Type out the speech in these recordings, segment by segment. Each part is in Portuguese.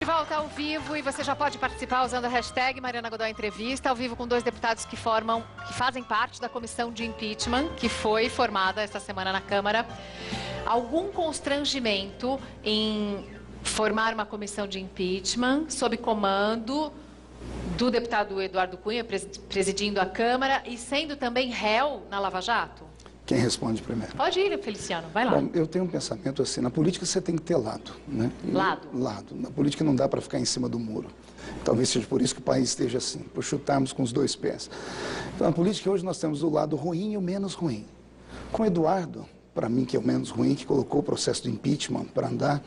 volta ao vivo e você já pode participar usando a hashtag Mariana Godoy Entrevista, ao vivo com dois deputados que fazem parte da comissão de impeachment, que foi formada esta semana na Câmara. Algum constrangimento em formar uma comissão de impeachment sob comando do deputado Eduardo Cunha, presidindo a Câmara e sendo também réu na Lava Jato? Quem responde primeiro? Pode ir, Feliciano, vai lá. Bom, eu tenho um pensamento assim, na política você tem que ter lado, né? Lado? Lado. Na política não dá para ficar em cima do muro. Talvez seja por isso que o país esteja assim, por chutarmos com os dois pés. Então, na política hoje nós temos o lado ruim e o menos ruim. Com o Eduardo, para mim que é o menos ruim, que colocou o processo do impeachment para andar,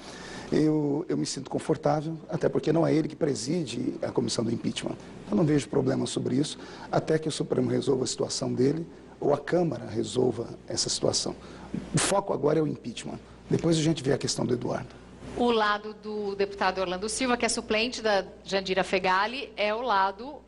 eu me sinto confortável, até porque não é ele que preside a comissão do impeachment. Eu não vejo problema sobre isso, até que o Supremo resolva a situação dele, ou a Câmara resolva essa situação. O foco agora é o impeachment. Depois a gente vê a questão do Eduardo. O lado do deputado Orlando Silva, que é suplente da Jandira Fegali, é o lado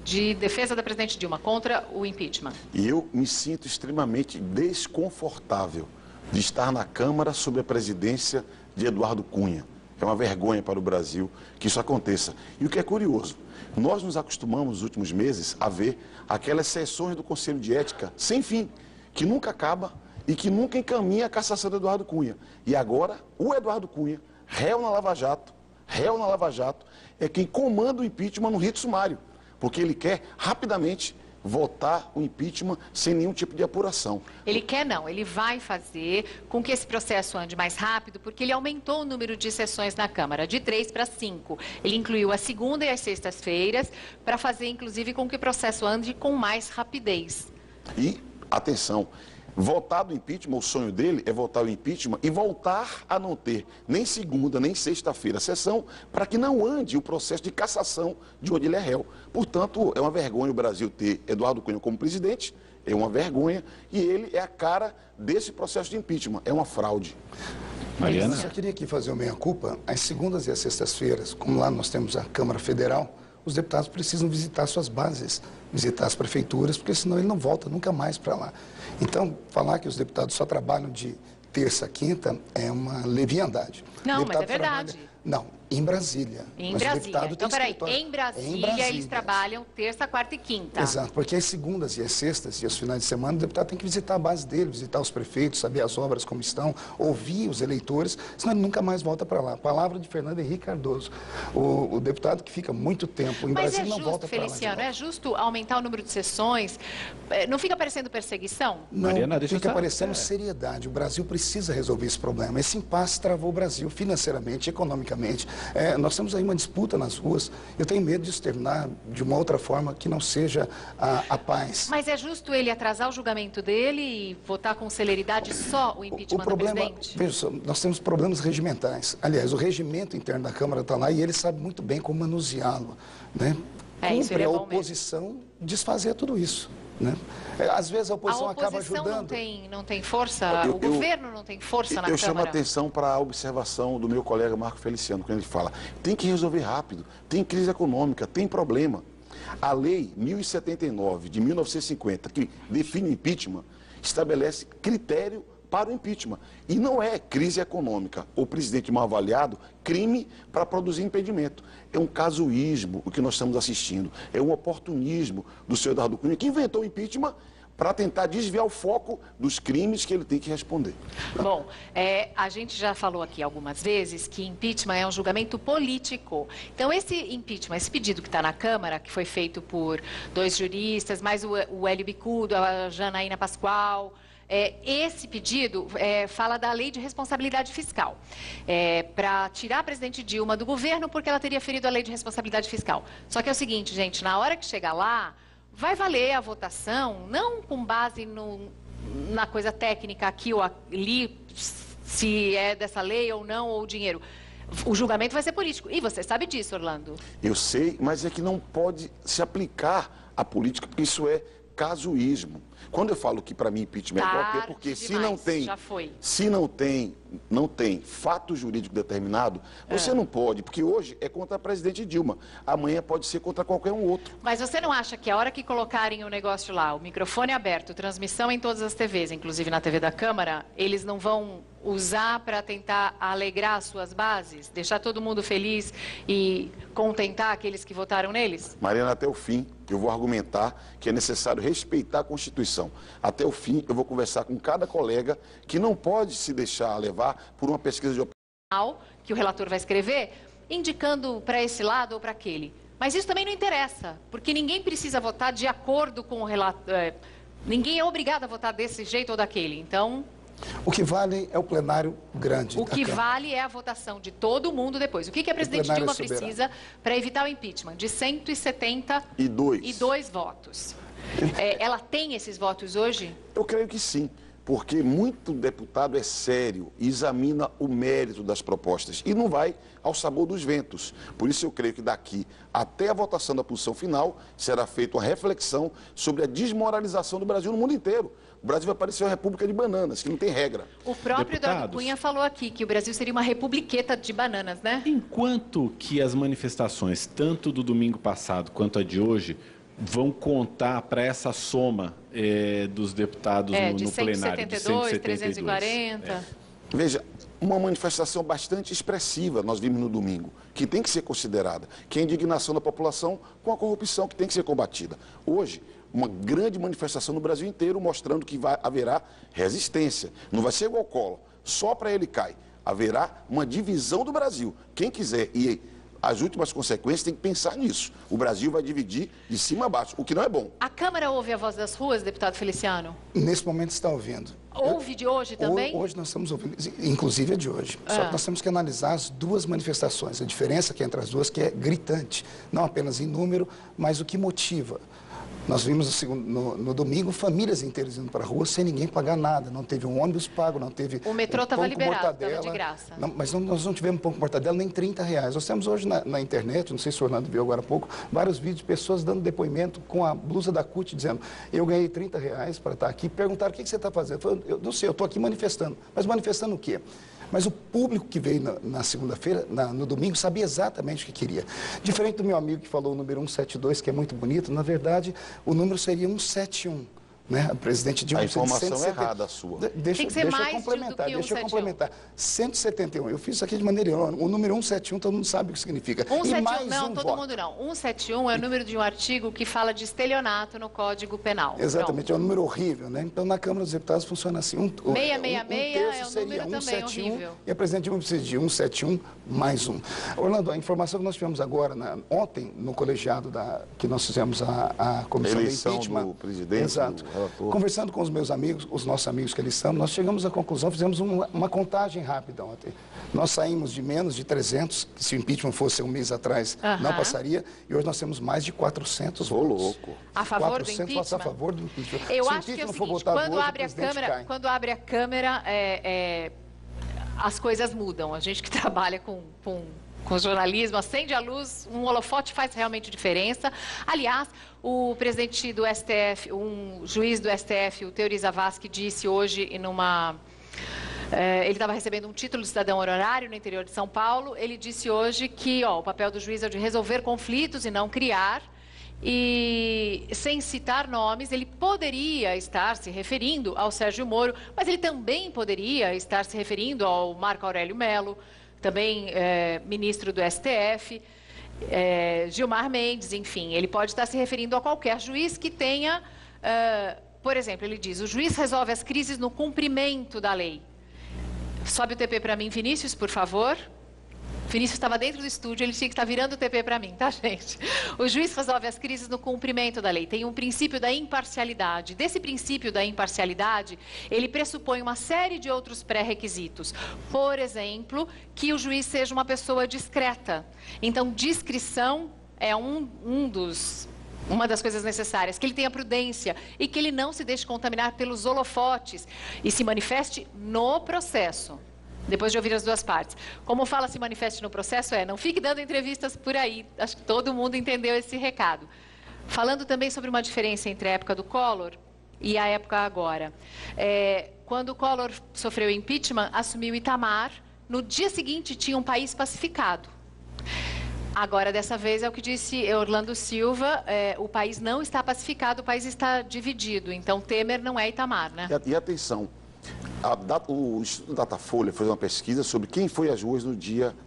de defesa da presidente Dilma contra o impeachment. E eu me sinto extremamente desconfortável de estar na Câmara sob a presidência de Eduardo Cunha. É uma vergonha para o Brasil que isso aconteça. E o que é curioso, nós nos acostumamos nos últimos meses a ver aquelas sessões do Conselho de Ética sem fim, que nunca acaba e que nunca encaminha a cassação do Eduardo Cunha. E agora, o Eduardo Cunha, réu na Lava Jato, é quem comanda o impeachment no rito sumário, porque ele quer rapidamente votar o impeachment sem nenhum tipo de apuração. Ele quer não, ele vai fazer com que esse processo ande mais rápido, porque ele aumentou o número de sessões na Câmara, de 3 para 5. Ele incluiu a segunda e as sextas-feiras, para fazer, inclusive, com que o processo ande com mais rapidez. E, atenção, votar do impeachment, o sonho dele é votar o impeachment e voltar a não ter nem segunda, nem sexta-feira a sessão, para que não ande o processo de cassação de onde ele é réu. Portanto, é uma vergonha o Brasil ter Eduardo Cunha como presidente, é uma vergonha, e ele é a cara desse processo de impeachment, é uma fraude. Mariana? Eu só queria aqui fazer uma meia-culpa. As segundas e as sextas-feiras, como lá nós temos a Câmara Federal, os deputados precisam visitar suas bases, visitar as prefeituras, porque senão ele não volta nunca mais para lá. Então, falar que os deputados só trabalham de terça a quinta é uma leviandade. Não, mas é verdade. Não, em Brasília. Em Brasília. Então, peraí, em Brasília eles trabalham terça, quarta e quinta. Exato, porque as segundas e as sextas e os finais de semana o deputado tem que visitar a base dele, visitar os prefeitos, saber as obras como estão, ouvir os eleitores, senão ele nunca mais volta para lá. Palavra de Fernando Henrique Cardoso. O deputado que fica muito tempo em Brasília não volta para lá. Mas é justo, Feliciano, é justo aumentar o número de sessões? Não fica parecendo perseguição? Não, Mariana, fica parecendo seriedade. O Brasil precisa resolver esse problema. Esse impasse travou o Brasil financeiramente, economicamente. Nós temos aí uma disputa nas ruas. Eu tenho medo disso terminar de uma outra forma que não seja a paz. Mas é justo ele atrasar o julgamento dele e votar com celeridade só o impeachment do presidente? Veja só, nós temos problemas regimentais. Aliás, o regimento interno da Câmara está lá e ele sabe muito bem como manuseá-lo, né? Cumpre a oposição desfazer tudo isso, né? Às vezes a oposição acaba ajudando. Não tem força, o governo não tem força na Câmara. Eu chamo a atenção para a observação do meu colega Marco Feliciano, quando ele fala, tem que resolver rápido, tem crise econômica, tem problema. A lei 1079 de 1950, que define o impeachment, estabelece critério para o impeachment. E não é crise econômica ou presidente mal avaliado, crime para produzir impedimento. É um casuísmo o que nós estamos assistindo. É um oportunismo do senhor Eduardo Cunha, que inventou o impeachment para tentar desviar o foco dos crimes que ele tem que responder. Bom, a gente já falou aqui algumas vezes que impeachment é um julgamento político. Então, esse impeachment, esse pedido que está na Câmara, que foi feito por 2 juristas, mais o Hélio Bicudo, a Janaína Pascoal, esse pedido fala da lei de responsabilidade fiscal, para tirar a presidente Dilma do governo porque ela teria ferido a lei de responsabilidade fiscal. Só que é o seguinte, gente, na hora que chegar lá, vai valer a votação, não com base na coisa técnica aqui ou ali, se é dessa lei ou não, ou o dinheiro. O julgamento vai ser político. E você sabe disso, Orlando? Eu sei, mas é que não pode se aplicar à política, porque isso é casuísmo. Quando eu falo que para mim impeachment é golpe, é porque se não tem fato jurídico determinado, você não pode, porque hoje é contra a presidente Dilma, amanhã pode ser contra qualquer um outro. Mas você não acha que a hora que colocarem o negócio lá, o microfone aberto, transmissão em todas as TVs, inclusive na TV da Câmara, eles não vão usar para tentar alegrar suas bases, deixar todo mundo feliz e contentar aqueles que votaram neles? Mariana, até o fim, eu vou argumentar que é necessário respeitar a Constituição. Até o fim, eu vou conversar com cada colega que não pode se deixar levar por uma pesquisa de opinião que o relator vai escrever, indicando para esse lado ou para aquele. Mas isso também não interessa, porque ninguém precisa votar de acordo com o relator. Ninguém é obrigado a votar desse jeito ou daquele. Então, o que vale é o plenário grande. o que vale é a votação de todo mundo depois. O que a presidente Dilma precisa para evitar o impeachment? De 172 votos. Ela tem esses votos hoje? Eu creio que sim, porque muito deputado é sério e examina o mérito das propostas e não vai ao sabor dos ventos. Por isso eu creio que daqui até a votação da posição final será feita uma reflexão sobre a desmoralização do Brasil no mundo inteiro. O Brasil vai parecer uma república de bananas, que não tem regra. O próprio Eduardo Cunha falou aqui que o Brasil seria uma republiqueta de bananas, né? Enquanto que as manifestações, tanto do domingo passado quanto a de hoje, vão contar para essa soma dos deputados no plenário de 172, 340. Veja, uma manifestação bastante expressiva nós vimos no domingo, que tem que ser considerada, que é a indignação da população com a corrupção que tem que ser combatida. Hoje, uma grande manifestação no Brasil inteiro mostrando que haverá resistência. Não vai ser igual o Collor, só para ele cai. Haverá uma divisão do Brasil. Quem quiser e as últimas consequências tem que pensar nisso. O Brasil vai dividir de cima a baixo, o que não é bom. A Câmara ouve a voz das ruas, deputado Feliciano? Nesse momento está ouvindo. Ouve de hoje também? Hoje nós estamos ouvindo, inclusive a de hoje. Só que nós temos que analisar as duas manifestações. A diferença que é entre as duas que é gritante. Não apenas em número, mas o que motiva. Nós vimos no domingo famílias inteiras indo para a rua sem ninguém pagar nada. Não teve um ônibus pago, não teve o metrô estava liberado, estava de graça. Não, mas nós não tivemos pão com mortadela nem R$30. Nós temos hoje na internet, não sei se o Orlando viu agora há pouco, vários vídeos de pessoas dando depoimento com a blusa da CUT, dizendo: eu ganhei R$30 para estar aqui. Perguntaram: o que você está fazendo? Eu não sei, eu estou aqui manifestando. Mas manifestando o quê? Mas o público que veio na segunda-feira, no domingo, sabia exatamente o que queria. Diferente do meu amigo que falou o número 172, que é muito bonito, na verdade, o número seria 171. Né? A presidente Dilma... A informação é errada a sua. Tem que ser mais complementar, do que deixa eu complementar. 171, eu fiz isso aqui de maneira irônica. O número 171, todo mundo sabe o que significa. 171, e mais não, todo mundo não. 171 é o número de um artigo que fala de estelionato no Código Penal. Exatamente, Pronto. é um número horrível, né? Então, na Câmara dos Deputados funciona assim. 666 é um número também horrível. E a presidente Dilma precisa de 171 mais 1. Orlando, a informação que nós tivemos agora, ontem, no colegiado que nós fizemos a comissão de impeachment. Do presidente, exato. Do relator. Conversando com os meus amigos, os nossos amigos que eles são, nós chegamos à conclusão, fizemos uma contagem rápida ontem. Nós saímos de menos de 300, que se o impeachment fosse um mês atrás, não passaria, e hoje nós temos mais de 400 votos. Louco. A favor do 400 impeachment? votos a favor do impeachment. Eu se acho que é o seguinte, quando abre a Câmara, as coisas mudam. A gente que trabalha com jornalismo, acende a luz, um holofote faz realmente diferença. Aliás, o presidente do STF, um juiz do STF, o Teori Zavascki, disse hoje ele estava recebendo um título de cidadão honorário no interior de São Paulo. Ele disse hoje que o papel do juiz é de resolver conflitos e não criar. E, sem citar nomes, ele poderia estar se referindo ao Sérgio Moro, mas ele também poderia estar se referindo ao Marco Aurélio Mello, também ministro do STF, Gilmar Mendes, enfim. Ele pode estar se referindo a qualquer juiz que tenha, por exemplo, ele diz: o juiz resolve as crises no cumprimento da lei. Sobe o TP para mim, Vinícius, por favor. Vinícius estava dentro do estúdio, ele tinha que estar virando o TP para mim, tá, gente? O juiz resolve as crises no cumprimento da lei. Tem um princípio da imparcialidade. Desse princípio da imparcialidade, ele pressupõe uma série de outros pré-requisitos. Por exemplo, que o juiz seja uma pessoa discreta. Então, discrição é uma das coisas necessárias, que ele tenha prudência e que ele não se deixe contaminar pelos holofotes e se manifeste no processo. Depois de ouvir as duas partes. Como fala se manifeste no processo não fique dando entrevistas por aí. Acho que todo mundo entendeu esse recado. Falando também sobre uma diferença entre a época do Collor e a época agora. Quando o Collor sofreu impeachment, assumiu Itamar, no dia seguinte tinha um país pacificado. Agora, dessa vez, é o que disse Orlando Silva, o país não está pacificado, o país está dividido. Então, Temer não é Itamar, né? E atenção, O Instituto Datafolha fez uma pesquisa sobre quem foi às ruas no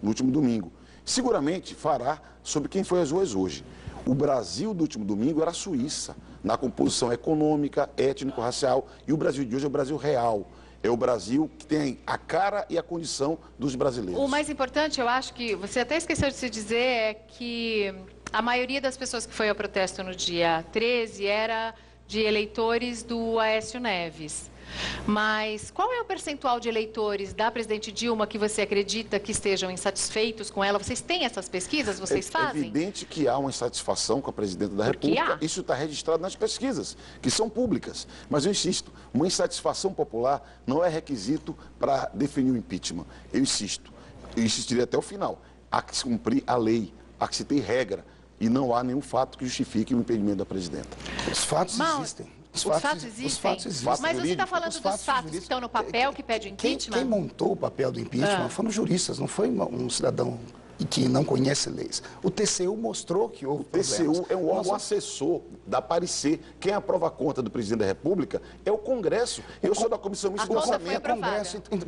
último domingo. Seguramente fará sobre quem foi às ruas hoje. O Brasil do último domingo era a Suíça, na composição econômica, étnico-racial, e o Brasil de hoje é o Brasil real. É o Brasil que tem a cara e a condição dos brasileiros. O mais importante, eu acho que você até esqueceu de se dizer, é que a maioria das pessoas que foi ao protesto no dia 13 era de eleitores do Aécio Neves. Mas qual é o percentual de eleitores da presidente Dilma que você acredita que estejam insatisfeitos com ela? Vocês têm essas pesquisas? Vocês fazem? É evidente que há uma insatisfação com a presidenta da República. Isso está registrado nas pesquisas, que são públicas. Mas eu insisto, uma insatisfação popular não é requisito para definir o impeachment. Eu insistiria até o final. Há que se cumprir a lei, há que se ter regra. E não há nenhum fato que justifique o impedimento da presidenta. Os fatos existem. Os fatos existem. Mas você está falando dos fatos que estão no papel que pede o impeachment? Quem montou o papel do impeachment foram juristas, não foi um cidadão que não conhece leis. O TCU mostrou que houve problemas. O TCU é um órgão assessor, dá parecer. Quem aprova a conta do presidente da República é o Congresso. Eu sou da Comissão Mista de Orçamento.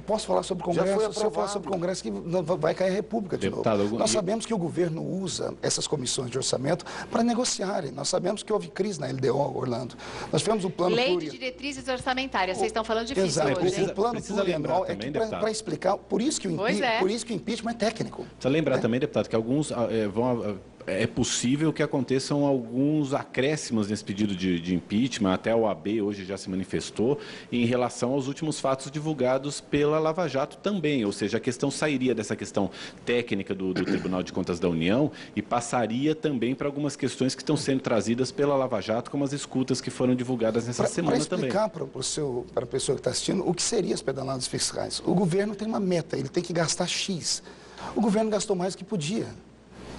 Posso falar sobre o Congresso? Se eu falar sobre o Congresso, que vai cair a República de novo. Nós sabemos que o governo usa essas comissões de orçamento para negociarem. Nós sabemos que houve crise na LDO, Orlando. Nós tivemos o plano Lei de diretrizes orçamentárias. Vocês estão falando difícil hoje, hein? O plano plurianual é para explicar. Por isso que o impeachment é técnico. Precisa lembrar também, deputado, que alguns é possível que aconteçam alguns acréscimos nesse pedido de impeachment, até a OAB hoje já se manifestou, em relação aos últimos fatos divulgados pela Lava Jato também, ou seja, a questão sairia dessa questão técnica do Tribunal de Contas da União e passaria também para algumas questões que estão sendo trazidas pela Lava Jato, como as escutas que foram divulgadas nessa semana também. Para explicar para a pessoa que está assistindo o que seriam as pedaladas fiscais. O governo tem uma meta, ele tem que gastar X. O governo gastou mais do que podia.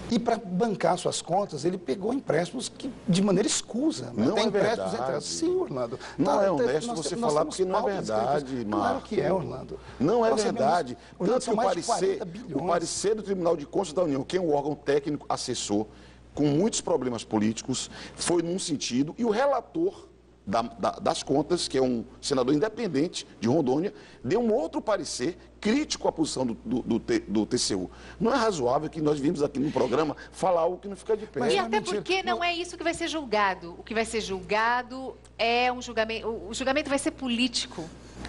E para bancar suas contas, ele pegou empréstimos de maneira escusa. Não tem é empréstimos verdade. Sim, Orlando. Não é honesto você falar porque não é verdade, Marcos. Claro que é, Orlando. Não é verdade. Orlando, Tanto que o parecer do Tribunal de Contas da União, que é um órgão técnico assessor, com muitos problemas políticos, foi num sentido, e o relator das contas, que é um senador independente de Rondônia, deu um outro parecer crítico à posição do TCU. Não é razoável que nós vimos aqui no programa falar algo que não fica de pé. E até porque não é isso que vai ser julgado. O que vai ser julgado é um julgamento... O julgamento vai ser político.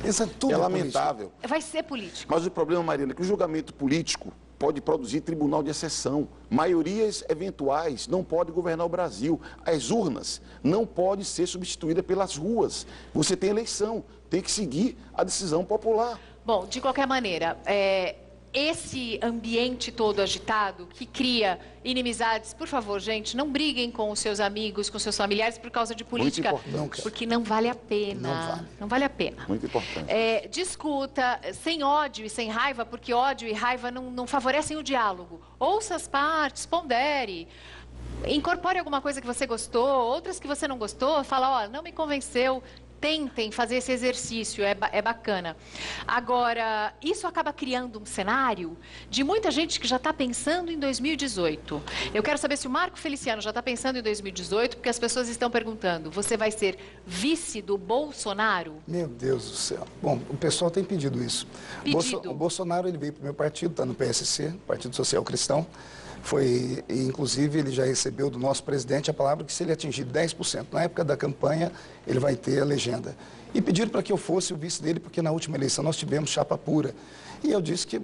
Isso é tudo lamentável. Vai ser político. Mas o problema, Marina, é que o julgamento político pode produzir tribunal de exceção. Maiorias eventuais não podem governar o Brasil. As urnas não podem ser substituídas pelas ruas. Você tem eleição, tem que seguir a decisão popular. Bom, de qualquer maneira, esse ambiente todo agitado que cria inimizades, por favor, gente, não briguem com os seus amigos, com seus familiares por causa de política, porque não vale a pena. Não vale a pena. Muito importante. Discuta sem ódio e sem raiva, porque ódio e raiva não favorecem o diálogo. Ouça as partes, pondere. Incorpore alguma coisa que você gostou, outras que você não gostou, fala, ó, não me convenceu. Tentem fazer esse exercício, é bacana. Agora, isso acaba criando um cenário de muita gente que já está pensando em 2018. Eu quero saber se o Marco Feliciano já está pensando em 2018, porque as pessoas estão perguntando, você vai ser vice do Bolsonaro? Meu Deus do céu. Bom, o pessoal tem pedido isso. O Bolsonaro ele veio para o meu partido, está no PSC, Partido Social Cristão. Inclusive, ele já recebeu do nosso presidente a palavra que se ele atingir 10%, na época da campanha, ele vai ter a legenda. E pediram para que eu fosse o vice dele, porque na última eleição nós tivemos chapa pura. E eu disse que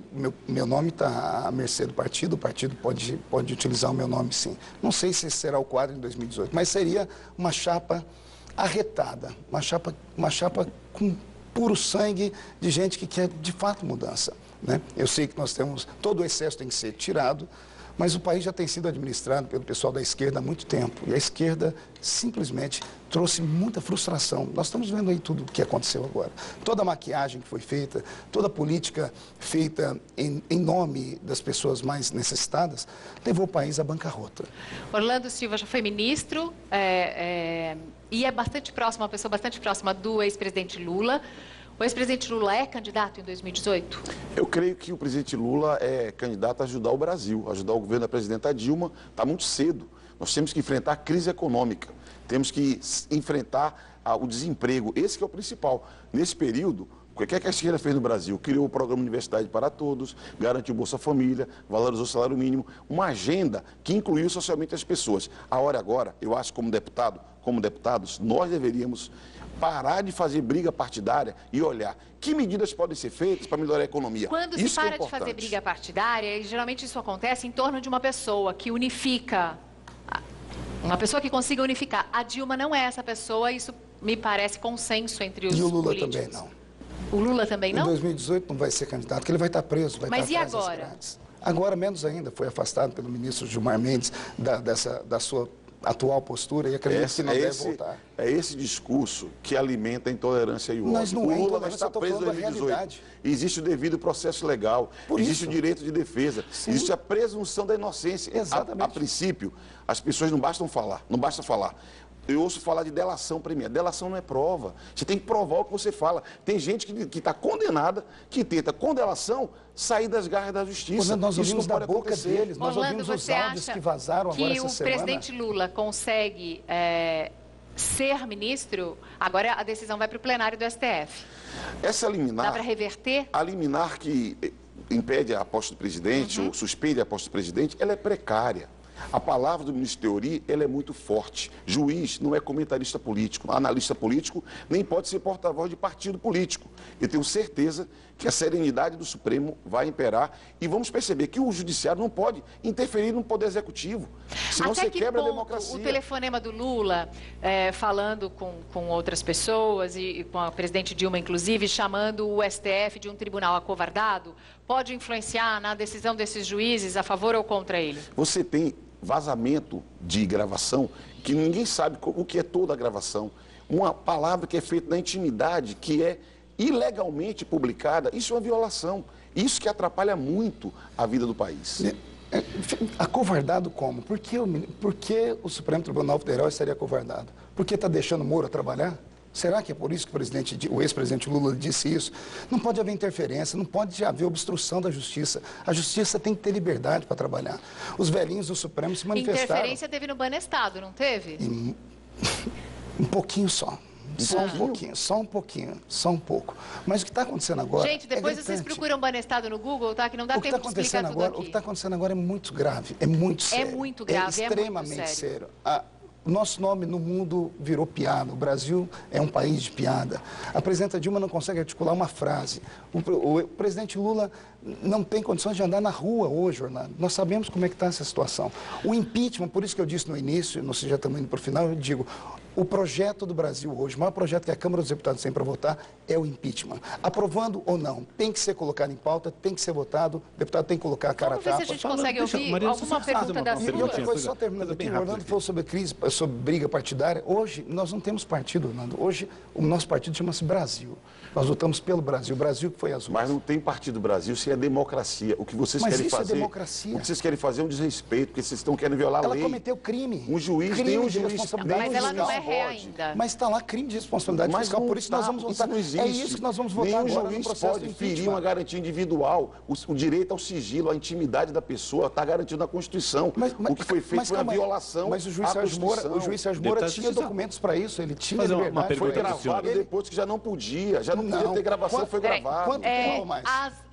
meu nome está à mercê do partido, o partido pode utilizar o meu nome sim. Não sei se esse será o quadro em 2018, mas seria uma chapa arretada, uma chapa com puro sangue de gente que quer de fato mudança, né? Eu sei que nós temos, todo o excesso tem que ser tirado, mas o país já tem sido administrado pelo pessoal da esquerda há muito tempo. E a esquerda simplesmente trouxe muita frustração. Nós estamos vendo aí tudo o que aconteceu agora. Toda a maquiagem que foi feita, toda a política feita em nome das pessoas mais necessitadas, levou o país à bancarrota. Orlando Silva já foi ministro e é bastante próximo, uma pessoa bastante próxima do ex-presidente Lula. O ex-presidente Lula é candidato em 2018? Eu creio que o presidente Lula é candidato a ajudar o Brasil, ajudar o governo da presidenta Dilma. Está muito cedo. Nós temos que enfrentar a crise econômica, temos que enfrentar o desemprego. Esse que é o principal. Nesse período, O que é que a esquerda fez no Brasil? Criou o programa Universidade para Todos, garantiu Bolsa Família, valorizou o salário mínimo, uma agenda que incluiu socialmente as pessoas. A hora agora, eu acho, como deputados, nós deveríamos parar de fazer briga partidária e olhar que medidas podem ser feitas para melhorar a economia. Quando se para de fazer briga partidária, e geralmente isso acontece em torno de uma pessoa que unifica, uma pessoa que consiga unificar. A Dilma não é essa pessoa, isso me parece consenso entre os políticos. E o Lula também não. O Lula também não? Em 2018 não vai ser candidato, porque ele vai estar preso, vai Mas estar e atrás das agora? grades. Agora, menos ainda, foi afastado pelo ministro Gilmar Mendes da sua atual postura e acredito que não deve voltar. É esse discurso que alimenta a intolerância e o ódio. Mas não é o Lula vai intolerância, estar preso em 2018. Existe o devido processo legal, existe o direito de defesa, existe a presunção da inocência. Exatamente. A princípio, as pessoas não basta falar. Eu ouço falar de delação premiada. Delação não é prova. Você tem que provar o que você fala. Tem gente que está condenada, que tenta, com delação, sair das garras da justiça. Nós Isso ouvimos não da pode boca acontecer. deles, nós ouvimos os áudios que vazaram agora essa semana. Que o presidente Lula consegue ser ministro, agora a decisão vai para o plenário do STF. Essa liminar... Dá para reverter? A liminar que impede a posse do presidente, ou suspende a posse do presidente, ela é precária. A palavra do ministro Teori, ela é muito forte. Juiz não é comentarista político, analista político, nem pode ser porta-voz de partido político. Eu tenho certeza que a serenidade do Supremo vai imperar e vamos perceber que o judiciário não pode interferir no poder executivo, senão Até você que quebra a ponto democracia. o telefonema do Lula, falando com outras pessoas e com a presidente Dilma, inclusive, chamando o STF de um tribunal acovardado, pode influenciar na decisão desses juízes a favor ou contra ele? Você tem vazamento de gravação que ninguém sabe o que é toda a gravação. Uma palavra que é feita na intimidade, que é ilegalmente publicada, isso é uma violação. Isso que atrapalha muito a vida do país. Acovardado como? Por que o Supremo Tribunal Federal estaria acovardado? Porque está deixando o Moro trabalhar? Será que é por isso que o ex-presidente Lula disse isso? Não pode haver interferência, não pode haver obstrução da justiça. A justiça tem que ter liberdade para trabalhar. Os velhinhos do Supremo se manifestaram. Interferência teve no Banestado, não teve? Um pouquinho só. Só um pouco. Mas o que está acontecendo agora... Gente, depois vocês procuram Banestado no Google, tá? Que não dá tempo de explicar tudo aqui. O que está acontecendo agora é muito grave, é muito sério. É muito grave, é extremamente sério. O nosso nome no mundo virou piada. O Brasil é um país de piada. A presidenta Dilma não consegue articular uma frase. O presidente Lula não tem condições de andar na rua hoje, Orlando. Nós sabemos como é que está essa situação. O impeachment, por isso que eu disse no início, não sei, já estamos indo para o final, eu digo, o projeto do Brasil hoje, o maior projeto que a Câmara dos Deputados tem para votar é o impeachment. Aprovando ou não, tem que ser colocado em pauta, tem que ser votado, o deputado tem que colocar a cara a tapa. Vamos ver se a gente consegue ouvir alguma pergunta da sua. Só terminando aqui, o Orlando falou sobre a crise, sobre briga partidária. Hoje, nós não temos partido, Orlando. Hoje, o nosso partido chama-se Brasil. Nós votamos pelo Brasil, o Brasil que foi azul. Mas não tem partido Brasil se é democracia. O que vocês querem fazer... é democracia. O que vocês querem fazer é um desrespeito, porque vocês estão querendo violar a lei. Ela cometeu crime. Um juiz, crime nem um de juiz... responsabilidade. Mas ela não é ré pode. ainda. Mas está lá crime de responsabilidade fiscal, por isso nós vamos votar. Não existe. É isso que nós vamos votar Nenhum agora no juiz processo pode do ferir impeachment. uma garantia individual. O direito ao sigilo, à intimidade da pessoa está garantido na Constituição. O que foi feito foi uma violação Mas o juiz Sérgio Moura tinha documentos para isso, ele tinha liberdade. Foi gravado depois que já não podia ter gravação, foi gravado.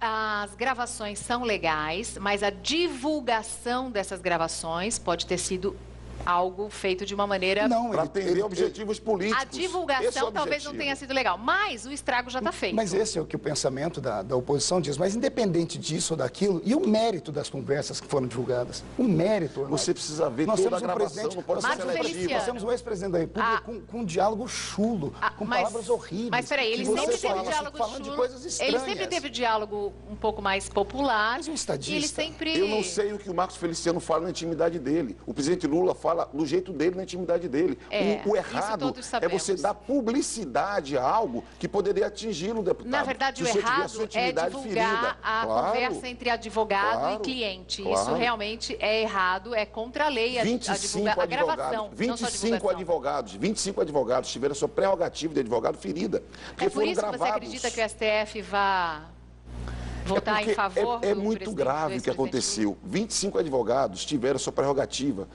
As gravações são legais, mas a divulgação dessas gravações pode ter sido algo feito de uma maneira... Para atender objetivos políticos. A divulgação talvez não tenha sido legal, mas o estrago já está feito. Mas esse é o que o pensamento da oposição diz. Mas independente disso ou daquilo, e o mérito das conversas que foram divulgadas? O mérito... Você precisa ver toda a gravação, não pode ser seletiva. Nós temos um ex-presidente da República com um diálogo chulo, com palavras horríveis. Mas peraí, ele sempre teve diálogo chulo. Ele sempre teve diálogo um pouco mais popular. Mas um estadista. E ele sempre... Eu não sei o que o Marcos Feliciano fala na intimidade dele. O presidente Lula fala do jeito dele, na intimidade dele. O errado é você dar publicidade a algo que poderia atingir um deputado. Na verdade, o errado é divulgar a conversa entre advogado e cliente. Isso realmente é errado, é contra a lei a gravação. 25 advogados tiveram a sua prerrogativa de advogado ferida. É por isso que você acredita que o STF vá... votar em favor é muito grave o que aconteceu. 25 advogados tiveram a sua prerrogativa,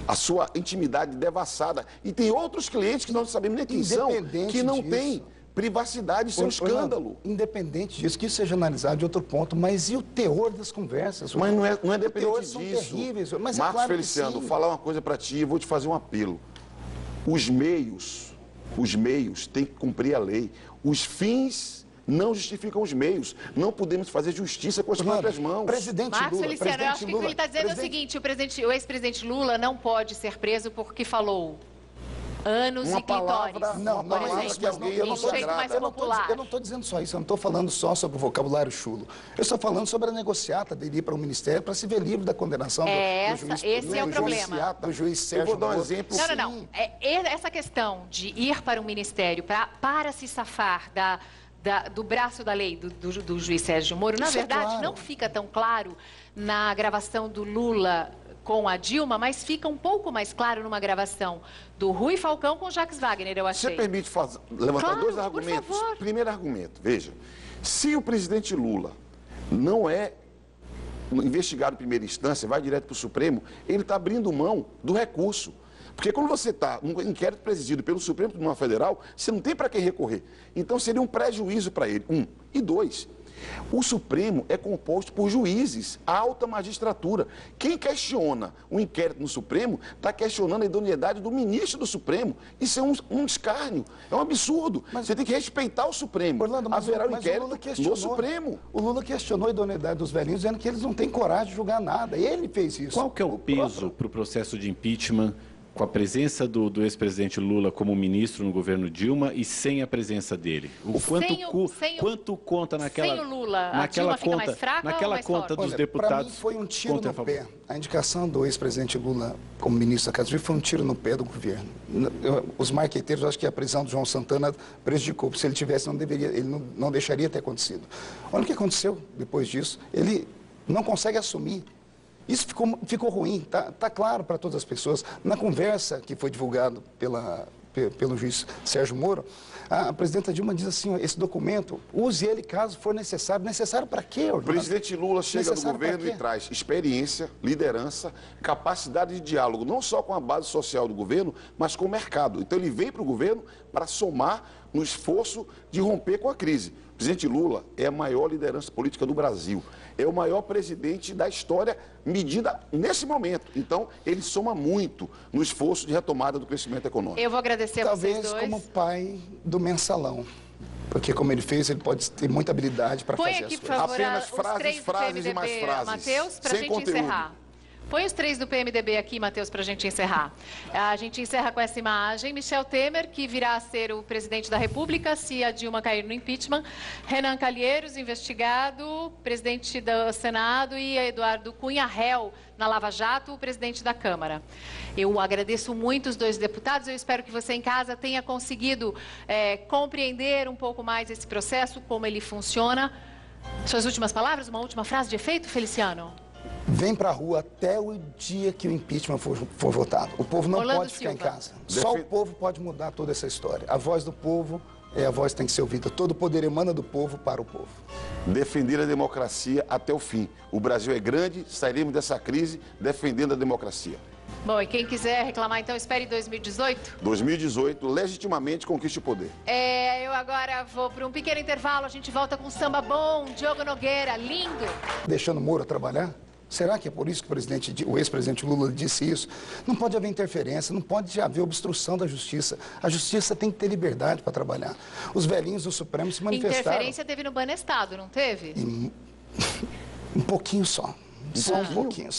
a sua intimidade devassada. E tem outros clientes que nós não sabemos nem quem são, que não têm privacidade, isso é um escândalo. Independente disso, que isso seja analisado de outro ponto, mas e o teor das conversas? Mas não é dependente disso. São terríveis, mas Marcos claro Feliciano, que sim. vou falar uma coisa para ti, eu vou te fazer um apelo. Os meios têm que cumprir a lei. Os fins não justificam os meios. Não podemos fazer justiça com as próprias mãos. Presidente Marcos Lula, Feliciano, eu acho que o que ele está dizendo é o seguinte, o ex-presidente Lula não pode ser preso porque falou anos Uma e clitóris. palavra, Não, uma não é palavra isso, que alguém não não se jeito mais agrada. popular. Eu não estou dizendo só isso, eu não estou falando só sobre o vocabulário chulo. Eu estou falando sobre a negociata de ir para o Ministério para se ver livre da condenação do juiz. Esse é o problema. Do juiz Sérgio Eu vou dar um Moro. exemplo. Não. Essa questão de ir para o Ministério para se safar do braço da lei do juiz Sérgio Moro, na Isso é verdade, claro. não fica tão claro na gravação do Lula com a Dilma, mas fica um pouco mais claro numa gravação do Rui Falcão com o Jacques Wagner, eu achei. Você permite levantar Claro, dois por argumentos? favor. Primeiro argumento, veja. Se o presidente Lula não é investigado em primeira instância, vai direto para o Supremo, ele está abrindo mão do recurso. Porque quando você está num inquérito presidido pelo Supremo Tribunal Federal, você não tem para quem recorrer. Então seria um prejuízo para ele, um. E dois, o Supremo é composto por juízes, a alta magistratura. Quem questiona o inquérito no Supremo está questionando a idoneidade do ministro do Supremo. Isso é um escárnio, é um absurdo. Você tem que respeitar o Supremo. Orlando, mas haverá um o inquérito Lula no Supremo. O Lula questionou a idoneidade dos velhinhos, dizendo que eles não têm coragem de julgar nada. Ele fez isso. Qual que é o peso para o processo de impeachment com a presença do ex-presidente Lula como ministro no governo Dilma e sem a presença dele? Quanto conta naquela sem o Lula, a naquela Dilma fica conta, mais fraca naquela ou mais conta forte? dos Olha, deputados? para mim foi um tiro contra no a pé. favor. A indicação do ex-presidente Lula como ministro da Casa Civil foi um tiro no pé do governo. Os marqueteiros, acho que a prisão do João Santana prejudicou. Se ele tivesse, ele não deixaria ter acontecido. Olha o que aconteceu depois disso. Ele não consegue assumir. Isso ficou ruim, tá claro para todas as pessoas. Na conversa que foi divulgado pelo juiz Sérgio Moro, a presidenta Dilma diz assim, esse documento, use ele caso for necessário. Necessário para quê, Orlando? O presidente Lula chega no Necessário governo pra quê? e traz experiência, liderança, capacidade de diálogo, não só com a base social do governo, mas com o mercado. Então ele vem para o governo para somar no esforço de romper com a crise. O presidente Lula é a maior liderança política do Brasil. É o maior presidente da história medida nesse momento. Então, ele soma muito no esforço de retomada do crescimento econômico. Eu vou agradecer a vocês Talvez dois. como pai do mensalão. Porque como ele fez, ele pode ter muita habilidade para Põe fazer aqui, as por coisas. favor, Apenas os frases, três do frases e PMDB, mais frases. Matheus, para a Sem gente conteúdo. encerrar. Põe os três do PMDB aqui, Matheus, para a gente encerrar. A gente encerra com essa imagem. Michel Temer, que virá a ser o presidente da República se a Dilma cair no impeachment. Renan Calheiros, investigado, presidente do Senado. E Eduardo Cunha, réu na Lava Jato, o presidente da Câmara. Eu agradeço muito os dois deputados. Eu espero que você em casa tenha conseguido compreender um pouco mais esse processo, como ele funciona. Suas últimas palavras, uma última frase de efeito, Feliciano? Vem para a rua até o dia que o impeachment for votado. O povo não Orlando pode ficar em Silva. casa. Só o povo pode mudar toda essa história. A voz do povo é a voz que tem que ser ouvida. Todo o poder emana do povo para o povo. Defender a democracia até o fim. O Brasil é grande, sairemos dessa crise defendendo a democracia. Bom, e quem quiser reclamar, então, espere 2018. 2018, legitimamente conquiste o poder. Eu agora vou para um pequeno intervalo. A gente volta com samba bom, Diogo Nogueira, lindo. Deixando o Moro trabalhar? Será que é por isso que o ex-presidente Lula disse isso? Não pode haver interferência, não pode haver obstrução da justiça. A justiça tem que ter liberdade para trabalhar. Os velhinhos do Supremo se manifestaram. Interferência teve no Banestado, não teve? Um pouquinho só. Só um pouquinho,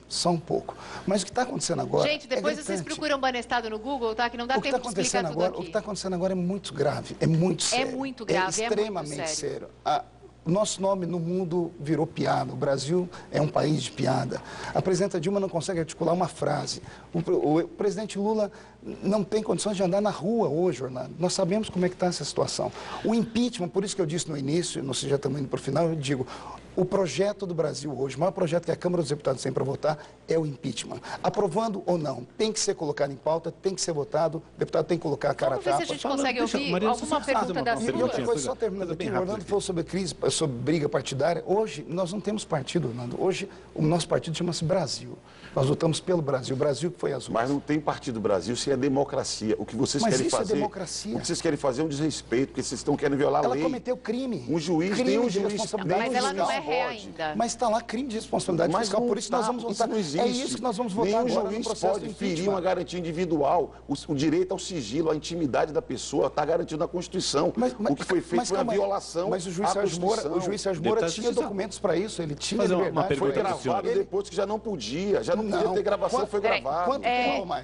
só um pouco. Mas o que está acontecendo agora Gente, depois é vocês gritante. procuram Banestado no Google, tá? Que não dá O que tempo está de explicar acontecendo tudo agora, aqui. o que está acontecendo agora é muito grave, é muito sério. muito grave, é muito extremamente sério. sério. O nosso nome no mundo virou piada. O Brasil é um país de piada. A presidenta Dilma não consegue articular uma frase. O presidente Lula não tem condições de andar na rua hoje, Orlando. Nós sabemos como é que está essa situação. O impeachment, por isso que eu disse no início, nós já estamos indo para o final, eu digo, O projeto do Brasil hoje, o maior projeto que a Câmara dos Deputados tem para votar é o impeachment. Aprovando ou não, tem que ser colocado em pauta, tem que ser votado, o deputado tem que colocar a cara a Vamos ver tapa. se a gente consegue ouvir alguma pergunta da sua. E outra coisa, só terminando aqui, o Orlando falou sobre crise, sobre briga partidária. Hoje, nós não temos partido, Orlando. Hoje, o nosso partido chama-se Brasil. Nós lutamos pelo Brasil, o Brasil que foi azul. Mas não tem Partido Brasil se é democracia. O que vocês Mas querem isso fazer... é democracia. O que vocês querem fazer é um desrespeito, porque vocês estão querendo violar a Ela lei. cometeu crime. Um juiz, crime nem um de juiz... responsabilidade Mas ela não é ré pode. ainda. Mas está lá crime de responsabilidade fiscal, por isso nós vamos votar. Não existe. É isso que nós vamos votar Nenhum agora no juiz processo pode do ferir impeachment. uma garantia individual. O direito ao sigilo, à intimidade da pessoa está garantido na Constituição. O que foi feito foi uma violação Mas o juiz à Sérgio Moura, Constituição. tinha documentos para isso, ele tinha Fazer uma liberdade. Foi pergunta pro gravado senhor. depois que já não podia ter gravação, foi Peraí, gravado. Mais?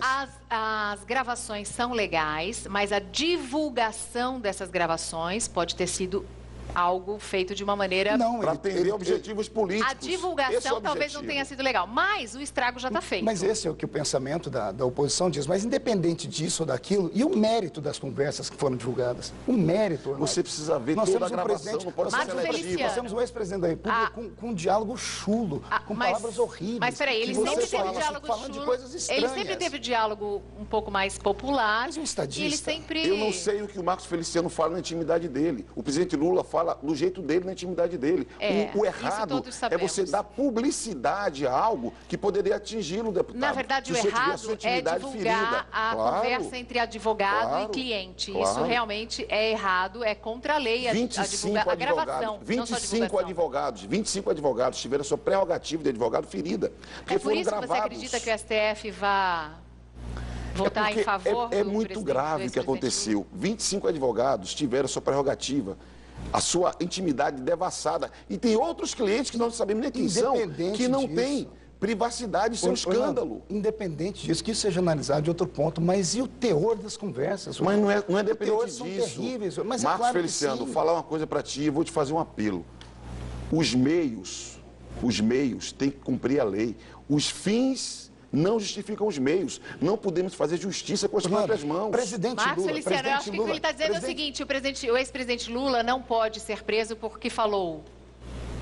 As gravações são legais, mas a divulgação dessas gravações pode ter sido algo feito de uma maneira... Não, Para atender objetivos políticos. A divulgação Esse é o talvez não objetivo. tenha sido legal, mas o estrago já está feito. Mas esse é o que o pensamento da oposição diz. Mas independente disso ou daquilo, e o mérito das conversas que foram divulgadas? O mérito, Orlando. Você precisa ver Nós toda a temos um gravação, presidente, não pode ser Marcos seletiva. Feliciano. Nós temos um ex-presidente da República com um diálogo chulo, com palavras horríveis. Mas peraí, ele que você sempre teve fala, diálogo falando de chulo. coisas Ele estranhas. sempre teve diálogo um pouco mais popular. Mas um estadista. E ele sempre... Eu não sei o que o Marcos Feliciano fala na intimidade dele. O presidente Lula fala do jeito dele, na intimidade dele. O isso errado todos é sabemos. você dar publicidade a algo que poderia atingir o deputado. Na verdade, o Se você tiver a errado sua é intimidade divulgar ferida. a Claro, conversa entre advogado claro, e cliente. claro. Isso realmente é errado, é contra a lei a gravação. 25 advogados tiveram a sua prerrogativa de advogado ferida. Porque É por foram isso que gravados. você acredita que o STF vá votar em favor É do muito presidente- grave do o que ex-presidente aconteceu. 25 advogados tiveram a sua prerrogativa, a sua intimidade devassada. E tem outros clientes que nós não sabemos nem quem são, Independente que não disso. têm privacidade, isso é um escândalo. Independente disso, que isso seja analisado de outro ponto, mas e o teor das conversas? Mas não é Os teores dependente são disso. terríveis, mas é Marcos claro que Feliciano, sim. vou falar uma coisa para ti, eu vou te fazer um apelo. Os meios têm que cumprir a lei. Os fins não justificam os meios. Não podemos fazer justiça com as próprias mãos. Presidente Marcos Lula, Feliciano, eu presidente acho que o que Lula, ele está dizendo é o seguinte, o ex-presidente Lula não pode ser preso porque falou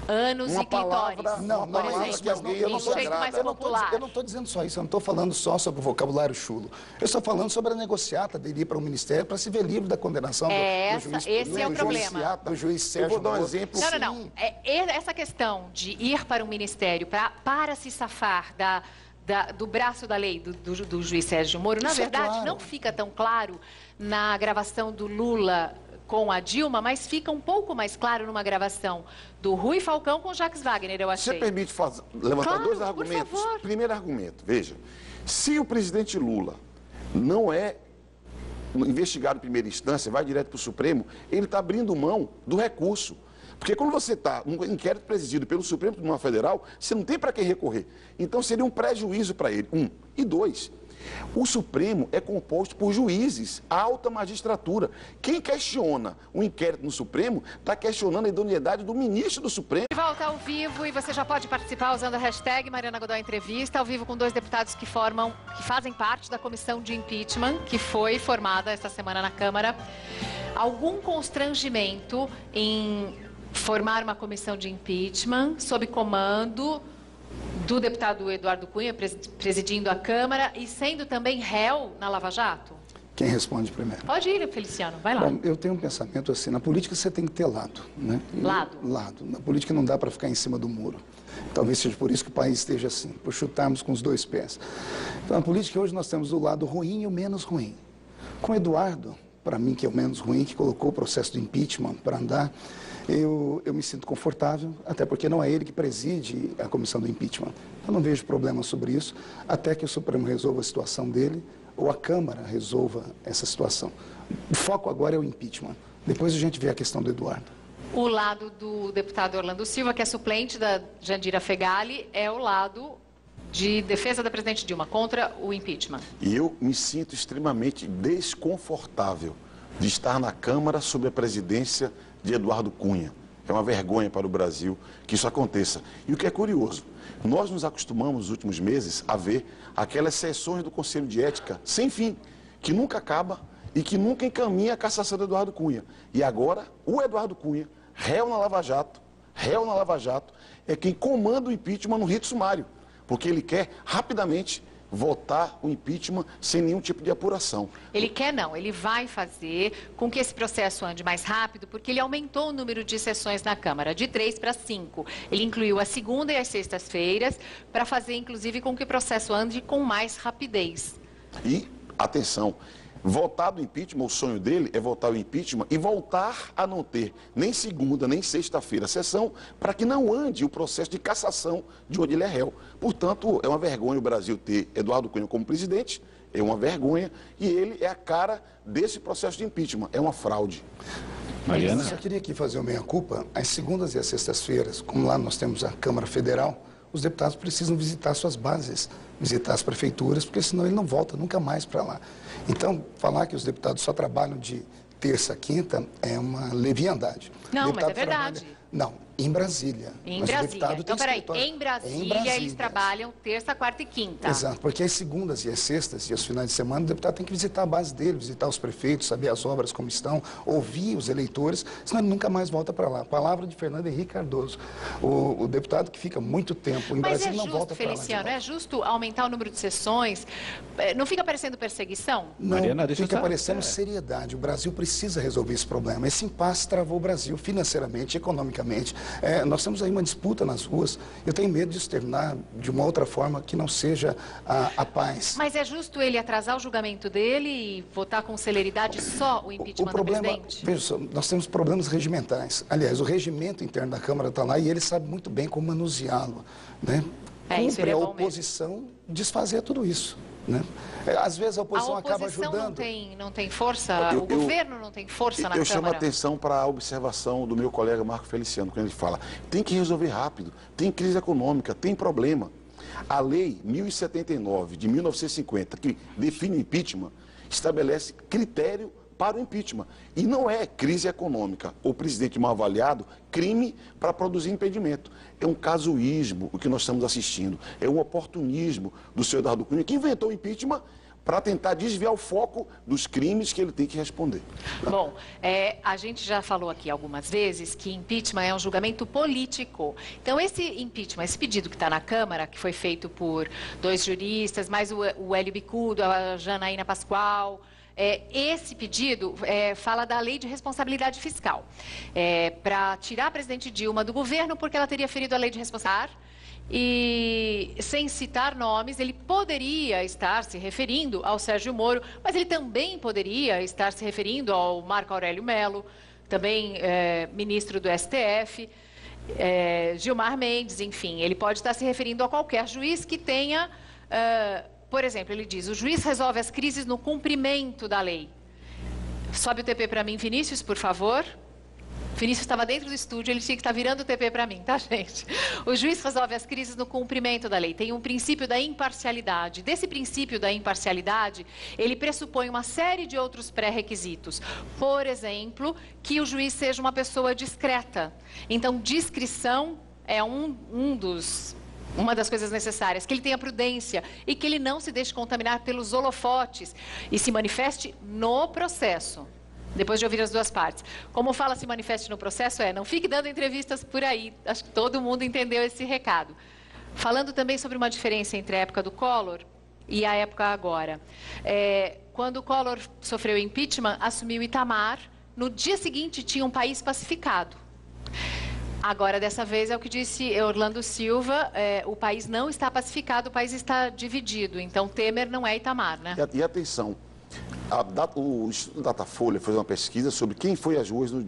anos Uma e clitóris. palavra- Não, uma não é palavra isso, que mas alguém não não em se jeito agrada. mais Eu popular. não estou dizendo só isso, eu não estou falando só sobre o vocabulário chulo. Eu estou falando sobre a negociata de ir para o Ministério para se ver livre da condenação do juiz. Esse é o do problema. juiz- Do juiz Eu Sérgio vou dar um Moro. exemplo. Não. Essa questão de ir para o Ministério para se safar do braço da lei do juiz Sérgio Moro, na Isso é verdade, claro. não fica tão claro na gravação do Lula com a Dilma, mas fica um pouco mais claro numa gravação do Rui Falcão com Jacques Wagner, eu Você achei. permite levantar Claro, dois por argumentos? favor. Primeiro argumento, veja. Se o presidente Lula não é investigado em primeira instância, vai direto para o Supremo, ele está abrindo mão do recurso. Porque quando você está num inquérito presidido pelo Supremo Tribunal Federal, você não tem para quem recorrer. Então seria um prejuízo para ele, um. E dois, o Supremo é composto por juízes, alta magistratura. Quem questiona o inquérito no Supremo está questionando a idoneidade do ministro do Supremo. De volta ao vivo, e você já pode participar usando a hashtag Mariana Godoy Entrevista, ao vivo com dois deputados que fazem parte da comissão de impeachment, que foi formada esta semana na Câmara. Algum constrangimento em formar uma comissão de impeachment sob comando do deputado Eduardo Cunha, presidindo a Câmara e sendo também réu na Lava Jato? Quem responde primeiro? Pode ir, Feliciano, vai lá. Bom, eu tenho um pensamento assim, na política você tem que ter lado, né? Lado. Lado. Na política não dá para ficar em cima do muro. Talvez seja por isso que o país esteja assim, por chutarmos com os dois pés. Então, na política hoje nós temos o lado ruim e o menos ruim. Com o Eduardo, para mim que é o menos ruim, que colocou o processo do impeachment para andar, eu me sinto confortável, até porque não é ele que preside a comissão do impeachment. Eu não vejo problema sobre isso, até que o Supremo resolva a situação dele, ou a Câmara resolva essa situação. O foco agora é o impeachment. Depois a gente vê a questão do Eduardo. O lado do deputado Orlando Silva, que é suplente da Jandira Fegali, é o lado de defesa da presidente Dilma contra o impeachment. E eu me sinto extremamente desconfortável de estar na Câmara sob a presidência de Eduardo Cunha. É uma vergonha para o Brasil que isso aconteça. E o que é curioso, nós nos acostumamos nos últimos meses a ver aquelas sessões do Conselho de Ética sem fim, que nunca acaba e que nunca encaminha a cassação do Eduardo Cunha. E agora, o Eduardo Cunha, réu na Lava Jato, réu na Lava Jato, é quem comanda o impeachment no rito sumário, porque ele quer rapidamente votar o impeachment sem nenhum tipo de apuração. Ele quer não, ele vai fazer com que esse processo ande mais rápido, porque ele aumentou o número de sessões na Câmara, de 3 para 5. Ele incluiu a segunda e as sextas-feiras, para fazer, inclusive, com que o processo ande com mais rapidez. E, atenção, votar o impeachment, o sonho dele é votar o impeachment e voltar a não ter nem segunda, nem sexta-feira sessão, para que não ande o processo de cassação de onde ele é réu. Portanto, é uma vergonha o Brasil ter Eduardo Cunha como presidente, é uma vergonha, e ele é a cara desse processo de impeachment, é uma fraude. Mariana? Eu só queria aqui fazer uma meia-culpa. As segundas e as sextas-feiras, como lá nós temos a Câmara Federal, os deputados precisam visitar suas bases, visitar as prefeituras, porque senão ele não volta nunca mais para lá. Então, falar que os deputados só trabalham de terça a quinta é uma leviandade. Não, mas é verdade. Não, em Brasília. Em Mas Brasília. Então, peraí, em Brasília eles trabalham terça, quarta e quinta. Exato, porque as segundas e as sextas e os finais de semana o deputado tem que visitar a base dele, visitar os prefeitos, saber as obras como estão, ouvir os eleitores, senão ele nunca mais volta para lá. Palavra de Fernando Henrique Cardoso, o deputado que fica muito tempo em Brasília não volta para lá. Feliciano, é justo aumentar o número de sessões? Não fica parecendo perseguição? Não, Mariana, deixa fica eu parecendo seriedade. O Brasil precisa resolver esse problema. Esse impasse travou o Brasil financeiramente, economicamente. Nós temos aí uma disputa nas ruas. Eu tenho medo disso terminar de uma outra forma que não seja a paz. Mas é justo ele atrasar o julgamento dele e votar com celeridade só o impeachment do presidente? Veja só, nós temos problemas regimentais. Aliás, o regimento interno da Câmara está lá e ele sabe muito bem como manuseá-lo, né? Cumpre a oposição desfazer tudo isso, né? Às vezes a oposição acaba ajudando. Não tem força, o governo não tem força na Câmara. Eu chamo a atenção para a observação do meu colega Marco Feliciano, quando ele fala, tem que resolver rápido, tem crise econômica, tem problema. A lei 1079 de 1950, que define o impeachment, estabelece critério para o impeachment. E não é crise econômica ou presidente mal avaliado, crime para produzir impedimento. É um casuísmo o que nós estamos assistindo. É um oportunismo do senhor Eduardo Cunha, que inventou o impeachment para tentar desviar o foco dos crimes que ele tem que responder. Bom, a gente já falou aqui algumas vezes que impeachment é um julgamento político. Então, esse impeachment, esse pedido que está na Câmara, que foi feito por 2 juristas, mais o Hélio Bicudo, a Janaína Pascoal, esse pedido fala da lei de responsabilidade fiscal, para tirar a presidente Dilma do governo porque ela teria ferido a lei de responsabilidade. E, sem citar nomes, ele poderia estar se referindo ao Sérgio Moro, mas ele também poderia estar se referindo ao Marco Aurélio Mello, também ministro do STF, Gilmar Mendes, enfim. Ele pode estar se referindo a qualquer juiz que tenha, por exemplo, ele diz, o juiz resolve as crises no cumprimento da lei. Sobe o TP para mim, Vinícius, por favor. Vinícius estava dentro do estúdio, ele tinha que estar virando o TP para mim, tá, gente? O juiz resolve as crises no cumprimento da lei. Tem um princípio da imparcialidade. Desse princípio da imparcialidade, ele pressupõe uma série de outros pré-requisitos. Por exemplo, que o juiz seja uma pessoa discreta. Então, discrição é uma das coisas necessárias, que ele tenha prudência e que ele não se deixe contaminar pelos holofotes e se manifeste no processo. Depois de ouvir as duas partes. Como fala se manifeste no processo não fique dando entrevistas por aí. Acho que todo mundo entendeu esse recado. Falando também sobre uma diferença entre a época do Collor e a época agora. Quando o Collor sofreu impeachment, assumiu Itamar, no dia seguinte tinha um país pacificado. Agora, dessa vez, é o que disse Orlando Silva, o país não está pacificado, o país está dividido. Então, Temer não é Itamar, né? E atenção. O Instituto Datafolha fez uma pesquisa sobre quem foi às ruas no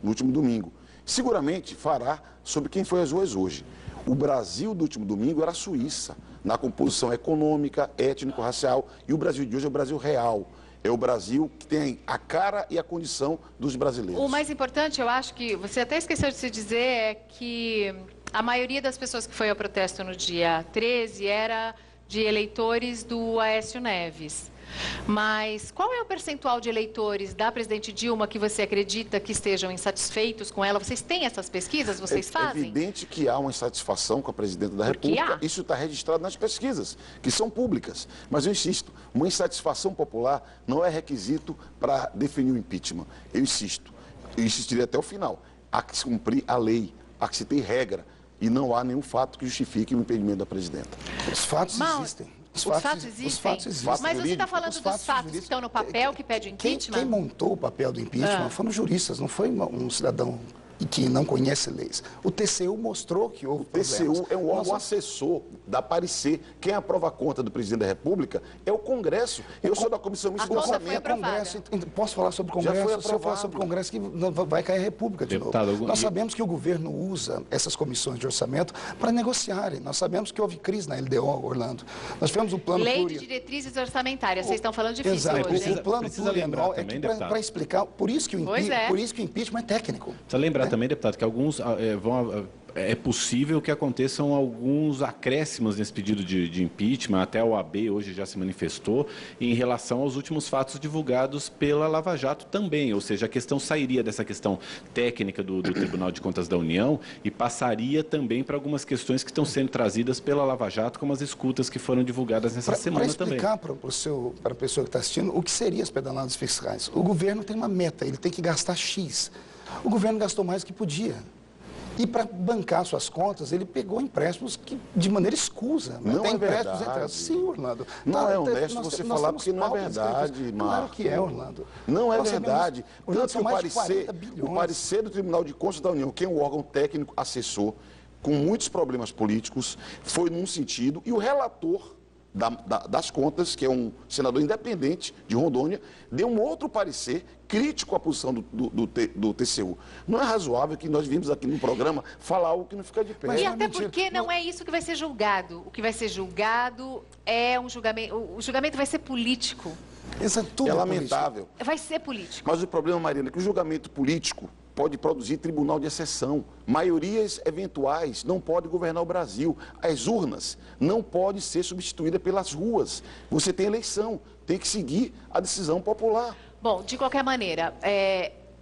último domingo. Seguramente fará sobre quem foi às ruas hoje. O Brasil do último domingo era a Suíça, na composição econômica, étnico-racial, e o Brasil de hoje é o Brasil real. É o Brasil que tem a cara e a condição dos brasileiros. O mais importante, eu acho que você até esqueceu de se dizer, é que a maioria das pessoas que foi ao protesto no dia 13 era de eleitores do Aécio Neves. Mas qual é o percentual de eleitores da presidente Dilma que você acredita que estejam insatisfeitos com ela? Vocês têm essas pesquisas? Vocês fazem? É evidente que há uma insatisfação com a presidenta da República. Isso está registrado nas pesquisas, que são públicas. Mas eu insisto, uma insatisfação popular não é requisito para definir o impeachment. Eu insistiria até o final. Há que se cumprir a lei. há que se ter regra e não há nenhum fato que justifique o impedimento da presidenta. Os fatos existem. Os fatos existem? Mas você está falando dos fatos que estão no papel que pede o impeachment? Quem montou o papel do impeachment foram juristas, não foi um cidadão que não conhece leis. O TCU mostrou que houve problemas. O TCU é um órgão assessor, dá parecer. Quem aprova a conta do presidente da República é o Congresso. Eu sou da Comissão Mista de Orçamento. Posso falar sobre o Congresso? Se eu falar sobre o Congresso, que vai cair a República de novo. Nós sabemos que o governo usa essas comissões de orçamento para negociarem. Nós sabemos que houve crise na LDO, Orlando. Nós tivemos o plano Lei de diretrizes orçamentárias. Vocês estão falando difícil hoje, hein? O plano plurianual é para explicar. Por isso que o impeachment é técnico. Precisa lembrar também, deputado, que alguns é possível que aconteçam alguns acréscimos nesse pedido de impeachment, até a OAB hoje já se manifestou, em relação aos últimos fatos divulgados pela Lava Jato também, ou seja, a questão sairia dessa questão técnica do Tribunal de Contas da União e passaria também para algumas questões que estão sendo trazidas pela Lava Jato, como as escutas que foram divulgadas nessa semana também. Para explicar para a pessoa que está assistindo o que seriam as pedaladas fiscais. O governo tem uma meta, ele tem que gastar X. O governo gastou mais do que podia. E para bancar suas contas, ele pegou empréstimos de maneira escusa. Não é verdade. Sim, Orlando. Não é honesto você falar porque não é verdade, Marco. Claro que é, Orlando. Não é verdade. Tanto que o parecer do Tribunal de Contas da União, que é um órgão técnico assessor, com muitos problemas políticos, foi num sentido, e o relator das contas, que é um senador independente de Rondônia, deu um outro parecer crítico à posição do TCU. Não é razoável que nós vimos aqui no programa falar algo que não fica de pé. E até porque não é isso que vai ser julgado. O que vai ser julgado é um julgamento. O julgamento vai ser político. É lamentável. Vai ser político. Mas o problema, Marina, é que o julgamento político pode produzir tribunal de exceção. Maiorias eventuais não podem governar o Brasil. As urnas não podem ser substituídas pelas ruas. Você tem eleição, tem que seguir a decisão popular. Bom, de qualquer maneira,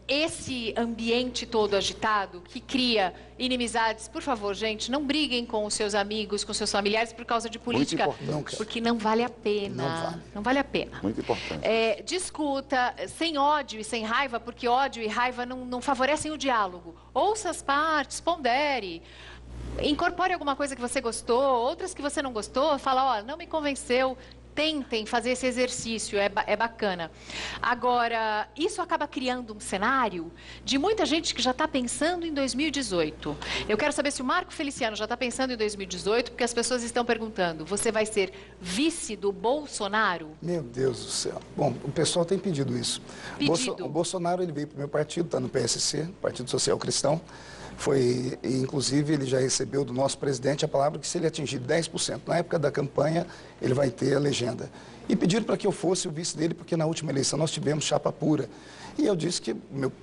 esse ambiente todo agitado que cria inimizades, por favor, gente, não briguem com os seus amigos, com seus familiares por causa de política, porque não vale a pena. Não vale a pena. Muito importante. Discuta sem ódio e sem raiva, porque ódio e raiva não favorecem o diálogo. Ouça as partes, pondere. Incorpore alguma coisa que você gostou, outras que você não gostou, fala, não me convenceu. Tentem fazer esse exercício, é bacana. Agora, isso acaba criando um cenário de muita gente que já está pensando em 2018. Eu quero saber se o Marco Feliciano já está pensando em 2018, porque as pessoas estão perguntando, você vai ser vice do Bolsonaro? Meu Deus do céu. Bom, o pessoal tem pedido isso. O Bolsonaro ele veio para o meu partido, está no PSC, Partido Social Cristão. Inclusive, ele já recebeu do nosso presidente a palavra que se ele atingir 10%, na época da campanha, ele vai ter a legenda. E pediram para que eu fosse o vice dele, porque na última eleição nós tivemos chapa pura. E eu disse que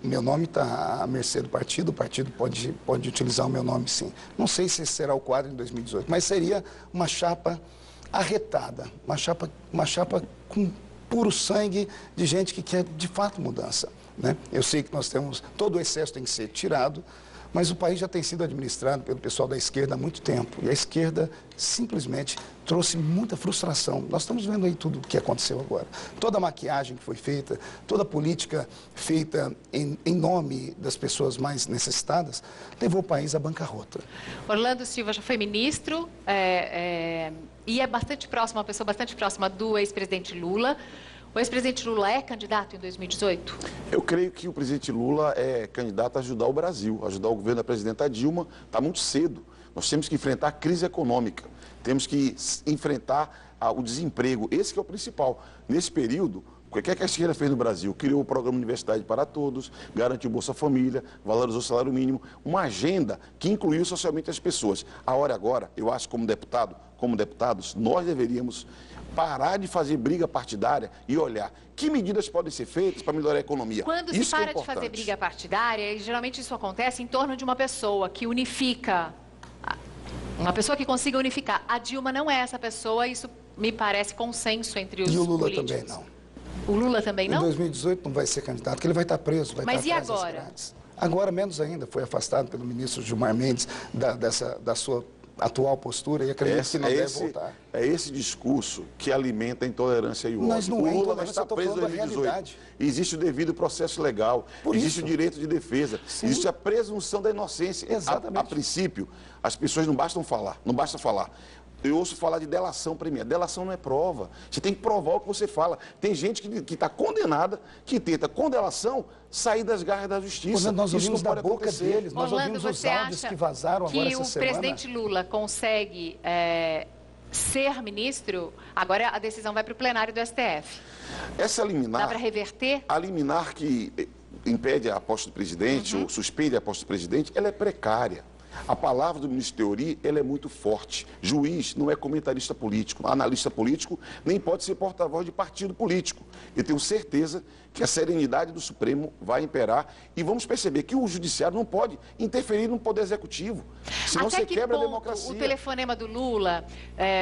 meu nome está à mercê do partido, o partido pode utilizar o meu nome sim. Não sei se esse será o quadro em 2018, mas seria uma chapa arretada, uma chapa com puro sangue de gente que quer de fato mudança, né? Eu sei que nós temos, todo o excesso tem que ser tirado, mas o país já tem sido administrado pelo pessoal da esquerda há muito tempo. E a esquerda simplesmente trouxe muita frustração. Nós estamos vendo aí tudo o que aconteceu agora. Toda a maquiagem que foi feita, toda a política feita em nome das pessoas mais necessitadas, levou o país à bancarrota. Orlando Silva já foi ministro e é bastante próximo, uma pessoa bastante próxima do ex-presidente Lula. O ex-presidente Lula é candidato em 2018? Eu creio que o presidente Lula é candidato a ajudar o Brasil, ajudar o governo da presidenta Dilma. Está muito cedo. Nós temos que enfrentar a crise econômica, temos que enfrentar o desemprego. Esse que é o principal. Nesse período, o que a esquerda fez no Brasil? Criou o programa Universidade para Todos, garantiu Bolsa Família, valorizou o salário mínimo, uma agenda que incluiu socialmente as pessoas. A hora agora, eu acho, como deputados, nós deveríamos parar de fazer briga partidária e olhar que medidas podem ser feitas para melhorar a economia. Quando se para de fazer briga partidária, e geralmente isso acontece em torno de uma pessoa que unifica, uma pessoa que consiga unificar. A Dilma não é essa pessoa, isso me parece consenso entre os políticos. E o Lula também não. O Lula também não? Em 2018 não vai ser candidato, porque ele vai estar preso, vai estar atrás das grades. Agora, menos ainda, foi afastado pelo ministro Gilmar Mendes da sua atual postura e acredito que não deve voltar. É esse discurso que alimenta a intolerância e o ódio. Mas não o é Lula vai intolerância, estar preso em 2018. Existe o devido processo legal, existe o direito de defesa, existe a presunção da inocência. Exatamente. A princípio, as pessoas não basta falar. Eu ouço falar de delação premiada. Delação não é prova. Você tem que provar o que você fala. Tem gente que está condenada, que tenta, com delação, sair das garras da justiça. Nós ouvimos da boca deles, nós Orlando, ouvimos os áudios que vazaram agora essa semana. Que o presidente Lula consegue ser ministro, agora a decisão vai para o plenário do STF. Essa liminar... Dá para reverter? A liminar que impede a posse do presidente, ou suspende a posse do presidente, ela é precária. A palavra do ministro Teori, ela é muito forte. Juiz não é comentarista político, analista político, nem pode ser porta-voz de partido político. Eu tenho certeza que a serenidade do Supremo vai imperar e vamos perceber que o judiciário não pode interferir no poder executivo, senão você quebra a democracia. O telefonema do Lula,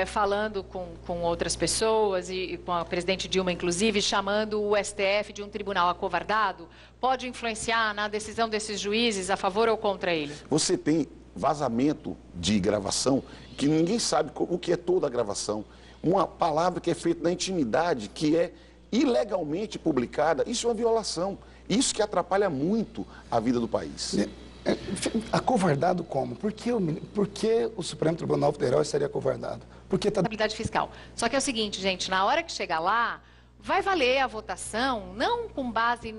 falando com outras pessoas e com a presidente Dilma, inclusive, chamando o STF de um tribunal acovardado, pode influenciar na decisão desses juízes a favor ou contra ele? Você tem vazamento de gravação que ninguém sabe o que é toda a gravação. Uma palavra que é feita na intimidade, que é ilegalmente publicada, isso é uma violação. Isso que atrapalha muito a vida do país. Acovardado como? Por que o Supremo Tribunal Federal estaria acovardado? Porque está... Responsabilidade fiscal. Só que é o seguinte, gente, na hora que chegar lá, vai valer a votação, não com base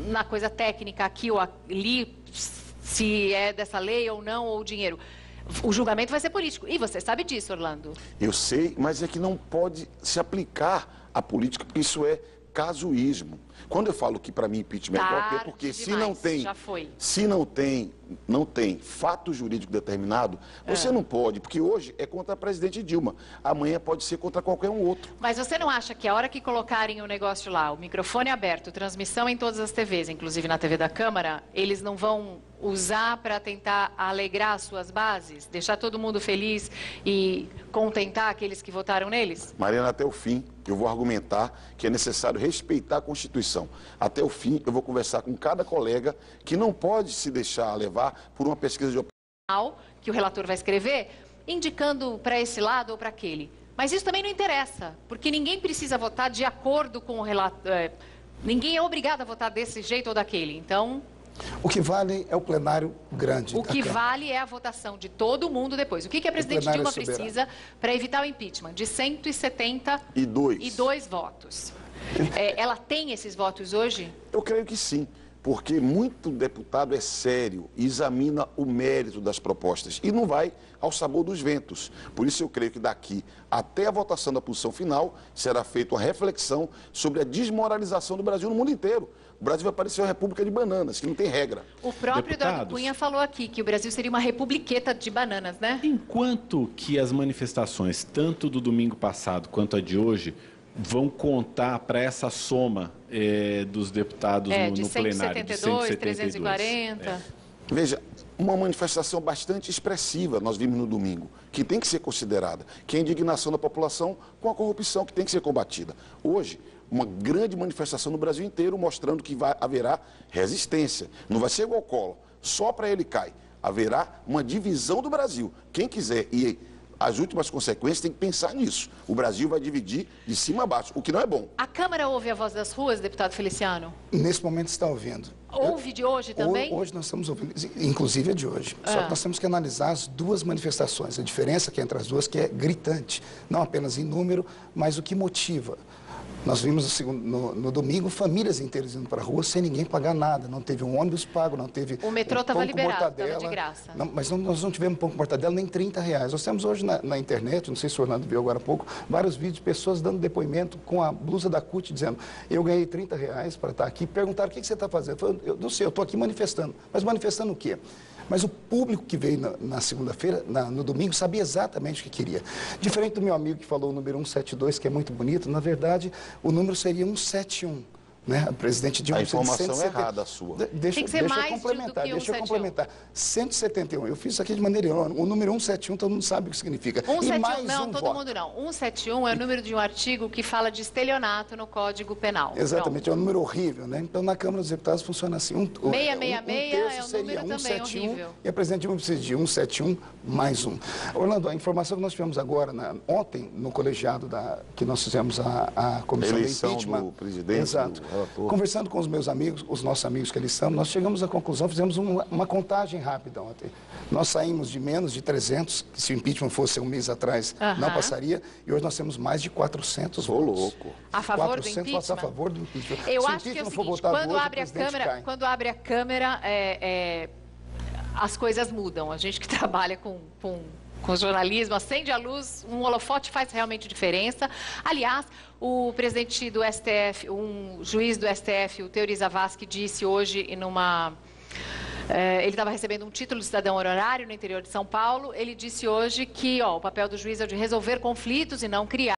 na coisa técnica aqui ou ali, se é dessa lei ou não, ou o dinheiro. O julgamento vai ser político. E você sabe disso, Orlando. Eu sei, mas é que não pode se aplicar a política, porque isso é casuísmo. Quando eu falo que para mim impeachment é golpe, é porque se não tem fato jurídico determinado, você não pode, porque hoje é contra a presidente Dilma, amanhã pode ser contra qualquer um outro. Mas você não acha que a hora que colocarem o negócio lá, o microfone aberto, transmissão em todas as TVs, inclusive na TV da Câmara, eles não vão usar para tentar alegrar as suas bases, deixar todo mundo feliz e contentar aqueles que votaram neles? Mariana, até o fim, eu vou argumentar que é necessário respeitar a Constituição. Até o fim, eu vou conversar com cada colega que não pode se deixar levar por uma pesquisa de opinião. Que o relator vai escrever, indicando para esse lado ou para aquele. Mas isso também não interessa, porque ninguém precisa votar de acordo com o relator. Ninguém é obrigado a votar desse jeito ou daquele. Então... O que vale é o plenário grande. O que vale é a votação de todo mundo depois. O que a presidente Dilma precisa para evitar o impeachment? De 172 votos. Ela tem esses votos hoje? Eu creio que sim, porque muito deputado é sério e examina o mérito das propostas e não vai ao sabor dos ventos. Por isso eu creio que daqui até a votação da posição final será feita uma reflexão sobre a desmoralização do Brasil no mundo inteiro. O Brasil vai parecer uma república de bananas, que não tem regra. O próprio Eduardo Cunha falou aqui que o Brasil seria uma republiqueta de bananas, né? Enquanto que as manifestações, tanto do domingo passado quanto a de hoje, vão contar para essa soma dos deputados no plenário de 172, 340. Veja, uma manifestação bastante expressiva nós vimos no domingo, que tem que ser considerada, que é a indignação da população com a corrupção que tem que ser combatida. Hoje, uma grande manifestação no Brasil inteiro mostrando que haverá resistência. Não vai ser igual ao Collor, só para ele cai. Haverá uma divisão do Brasil. Quem quiser ir às últimas consequências tem que pensar nisso. O Brasil vai dividir de cima a baixo, o que não é bom. A Câmara ouve a voz das ruas, deputado Feliciano? Nesse momento está ouvindo. Ouve de hoje também? Hoje nós estamos ouvindo, inclusive a de hoje. Só que nós temos que analisar as duas manifestações. A diferença que é entre as duas que é gritante. Não apenas em número, mas o que motiva. Nós vimos no domingo famílias inteiras indo para a rua sem ninguém pagar nada. Não teve um ônibus pago, não teve o metrô estava liberado, estava de graça. Não, mas nós não tivemos pão com mortadela nem R$30. Nós temos hoje na internet, não sei se o Orlando viu agora há pouco, vários vídeos de pessoas dando depoimento com a blusa da CUT, dizendo: eu ganhei R$30 para estar aqui. Perguntaram: o que você está fazendo? Eu não sei, eu estou aqui manifestando. Mas manifestando o quê? Mas o público que veio na segunda-feira, no domingo, sabia exatamente o que queria. Diferente do meu amigo que falou o número 172, que é muito bonito, na verdade, o número seria 171. né? A presidente Dilma A informação precisa de 170. errada a sua. Tem que ser mais do que Deixa eu 171. complementar. 171. Eu fiz isso aqui de maneira irônica. O número 171 todo mundo sabe o que significa. E 171, mais não, um todo voto. mundo não. 171 é o número de um artigo que fala de estelionato no Código Penal. Exatamente, é um número horrível, né? Então, na Câmara dos Deputados funciona assim. 666 é um seria número também 171, horrível. e a presidente Dilma precisa de 171 mais um. Orlando, a informação que nós tivemos agora, ontem, no colegiado que nós fizemos a comissão de Eleição impeachment. do presidente, Exato. do relator. Conversando com os meus amigos, os nossos amigos que eles são, nós chegamos à conclusão, fizemos uma contagem rápida ontem. Nós saímos de menos de 300, que se o impeachment fosse um mês atrás, não passaria, e hoje nós temos mais de 400 Ô, votos. louco. A favor do 400 votos impeachment? a favor do impeachment. Eu Se o acho que é o impeachment for seguinte, votado quando hoje, o abre a presidente câmera, cai. as coisas mudam. A gente que trabalha com jornalismo, acende a luz, um holofote faz realmente diferença. Aliás, o presidente do STF, um juiz do STF, o Teori Zavascki, disse hoje ele estava recebendo um título de cidadão honorário no interior de São Paulo. Ele disse hoje que o papel do juiz é o de resolver conflitos e não criar.